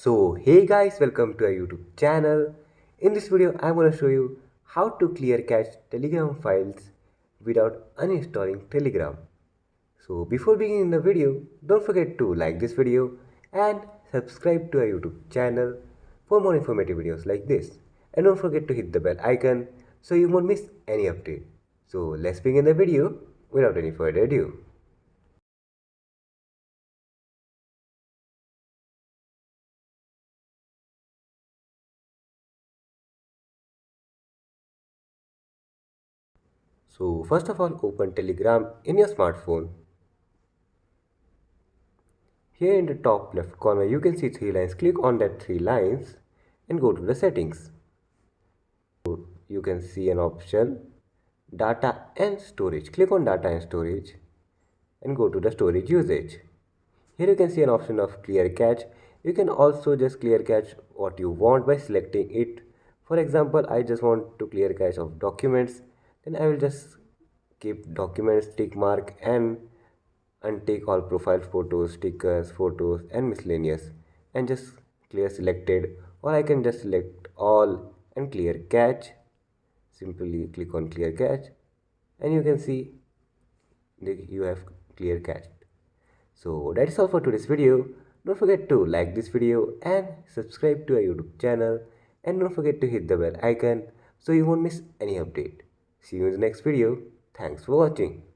So hey guys, welcome to our YouTube channel. In this video I'm going to show you how to clear cache Telegram files without uninstalling Telegram. So before beginning the video, don't forget to like this video and subscribe to our YouTube channel for more informative videos like this. And don't forget to hit the bell icon so you won't miss any update. So let's begin the video without any further ado. So first of all, open Telegram in your smartphone. Here in the top left corner, you can see three lines. Click on that three lines and go to the settings. You can see an option data and storage. Click on data and storage and go to the storage usage. Here you can see an option of clear cache. You can also just clear cache what you want by selecting it. For example, I just want to clear cache of documents. Then I will just keep documents tick mark and untick all profile photos, stickers, photos and miscellaneous and just clear selected, or I can just select all and clear cache. Simply click on clear cache and you can see that you have clear cache. So that is all for today's video. Don't forget to like this video and subscribe to our YouTube channel, and don't forget to hit the bell icon so you won't miss any update. See you in the next video. Thanks for watching.